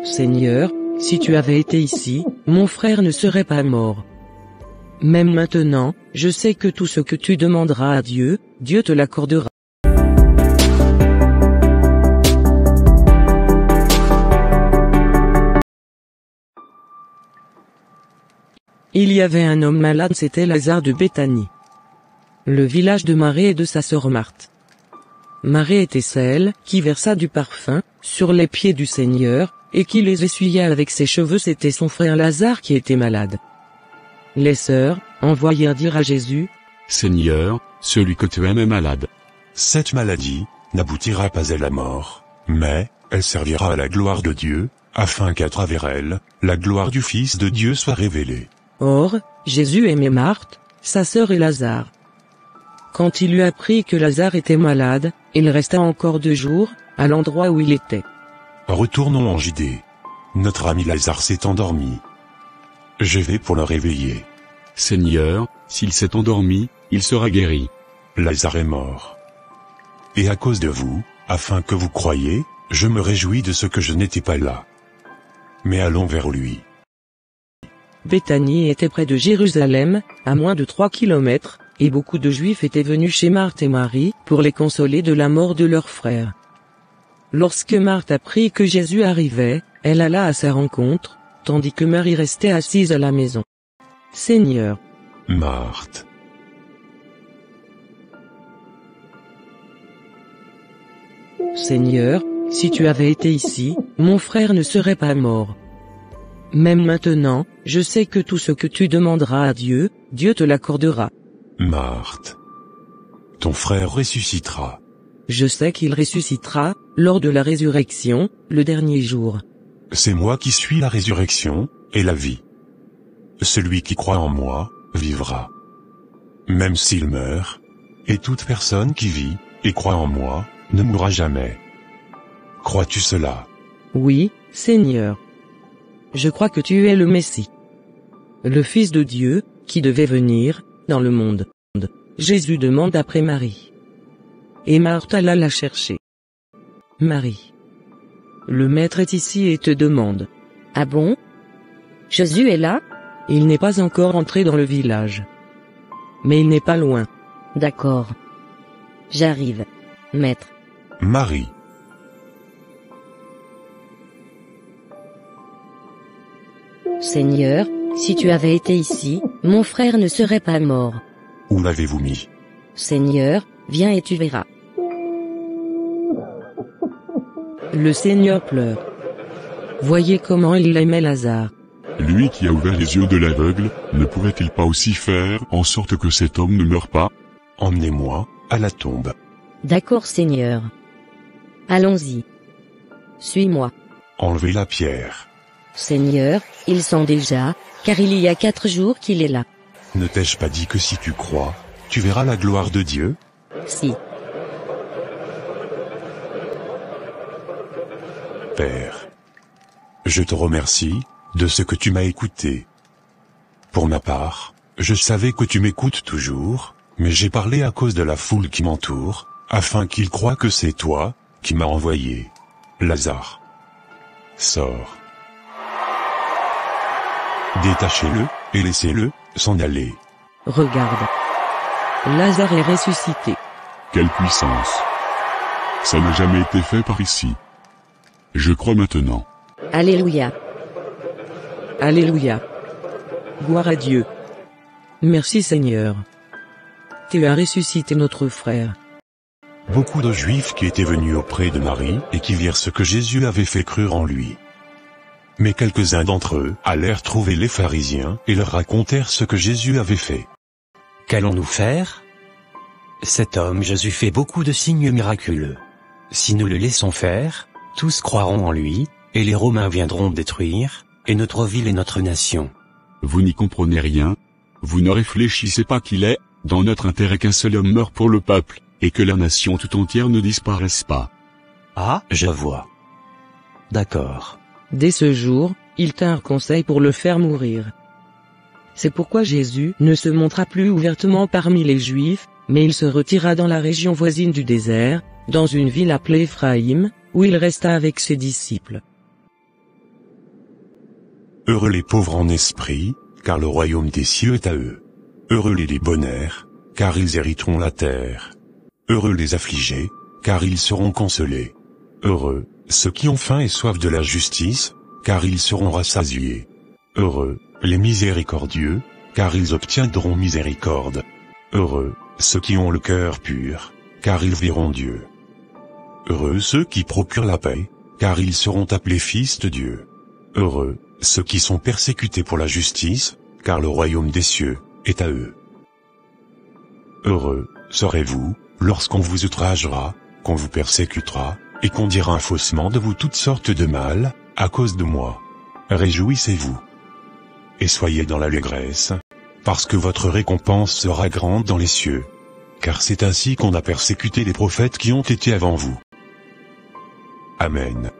Seigneur, si tu avais été ici, mon frère ne serait pas mort. Même maintenant, je sais que tout ce que tu demanderas à Dieu, Dieu te l'accordera. Il y avait un homme malade, c'était Lazare de Béthanie, le village de Marie et de sa sœur Marthe. Marie était celle qui versa du parfum sur les pieds du Seigneur, et qui les essuyait avec ses cheveux. C'était son frère Lazare qui était malade. Les sœurs envoyèrent dire à Jésus: Seigneur, celui que tu aimes est malade. Cette maladie n'aboutira pas à la mort, mais elle servira à la gloire de Dieu, afin qu'à travers elle, la gloire du Fils de Dieu soit révélée. Or, Jésus aimait Marthe, sa sœur et Lazare. Quand il eut appris que Lazare était malade, il resta encore 2 jours, à l'endroit où il était. Retournons en Judée. Notre ami Lazare s'est endormi. Je vais pour le réveiller. Seigneur, s'il s'est endormi, il sera guéri. Lazare est mort. Et à cause de vous, afin que vous croyiez, je me réjouis de ce que je n'étais pas là. Mais allons vers lui. Béthanie était près de Jérusalem, à moins de 3 kilomètres, et beaucoup de Juifs étaient venus chez Marthe et Marie, pour les consoler de la mort de leur frère. Lorsque Marthe apprit que Jésus arrivait, elle alla à sa rencontre, tandis que Marie restait assise à la maison. Seigneur. Marthe. Seigneur, si tu avais été ici, mon frère ne serait pas mort. Même maintenant, je sais que tout ce que tu demanderas à Dieu, Dieu te l'accordera. Marthe. Ton frère ressuscitera. Je sais qu'il ressuscitera, lors de la résurrection, le dernier jour. C'est moi qui suis la résurrection, et la vie. Celui qui croit en moi, vivra. Même s'il meurt, et toute personne qui vit, et croit en moi, ne mourra jamais. Crois-tu cela? Oui, Seigneur. Je crois que tu es le Messie, le Fils de Dieu, qui devait venir, dans le monde. Jésus demande après Marie. Et Marthe alla la chercher. Marie. Le Maître est ici et te demande. Ah bon? Jésus est là? Il n'est pas encore entré dans le village. Mais il n'est pas loin. D'accord. J'arrive, Maître. Marie. Seigneur, si tu avais été ici, mon frère ne serait pas mort. Où l'avez-vous mis? Seigneur, viens et tu verras. Le Seigneur pleure. Voyez comment il aimait Lazare. Lui qui a ouvert les yeux de l'aveugle, ne pourrait-il pas aussi faire en sorte que cet homme ne meure pas? Emmenez-moi à la tombe. D'accord, Seigneur. Allons-y. Suis-moi. Enlevez la pierre. Seigneur, il sent déjà, car il y a 4 jours qu'il est là. Ne t'ai-je pas dit que si tu crois, tu verras la gloire de Dieu? Si. Père, je te remercie de ce que tu m'as écouté. Pour ma part, je savais que tu m'écoutes toujours, mais j'ai parlé à cause de la foule qui m'entoure, afin qu'ils croient que c'est toi qui m'as envoyé. Lazare, sors. Détachez-le, et laissez-le s'en aller. Regarde. Lazare est ressuscité. Quelle puissance! Ça n'a jamais été fait par ici. Je crois maintenant. Alléluia. Alléluia. Gloire à Dieu. Merci Seigneur. Tu as ressuscité notre frère. Beaucoup de Juifs qui étaient venus auprès de Marie et qui virent ce que Jésus avait fait crurent en lui. Mais quelques-uns d'entre eux allèrent trouver les pharisiens et leur racontèrent ce que Jésus avait fait. Qu'allons-nous faire? Cet homme Jésus fait beaucoup de signes miraculeux. Si nous le laissons faire, tous croiront en lui, et les Romains viendront détruire, et notre ville et notre nation. Vous n'y comprenez rien? Vous ne réfléchissez pas qu'il est, dans notre intérêt qu'un seul homme meure pour le peuple, et que la nation tout entière ne disparaisse pas. Ah, je vois. D'accord. Dès ce jour, ils tinrent conseil pour le faire mourir. C'est pourquoi Jésus ne se montra plus ouvertement parmi les Juifs, mais il se retira dans la région voisine du désert, dans une ville appelée Éphraïm, où il resta avec ses disciples. Heureux les pauvres en esprit, car le royaume des cieux est à eux. Heureux les débonnaires, car ils hériteront la terre. Heureux les affligés, car ils seront consolés. Heureux ceux qui ont faim et soif de la justice, car ils seront rassasiés. Heureux les miséricordieux, car ils obtiendront miséricorde. Heureux ceux qui ont le cœur pur, car ils verront Dieu. Heureux ceux qui procurent la paix, car ils seront appelés fils de Dieu. Heureux ceux qui sont persécutés pour la justice, car le royaume des cieux est à eux. Heureux serez-vous, lorsqu'on vous outragera, qu'on vous persécutera, et qu'on dira faussement de vous toutes sortes de mal, à cause de moi. Réjouissez-vous. Et soyez dans l'allégresse, parce que votre récompense sera grande dans les cieux. Car c'est ainsi qu'on a persécuté les prophètes qui ont été avant vous. Amen.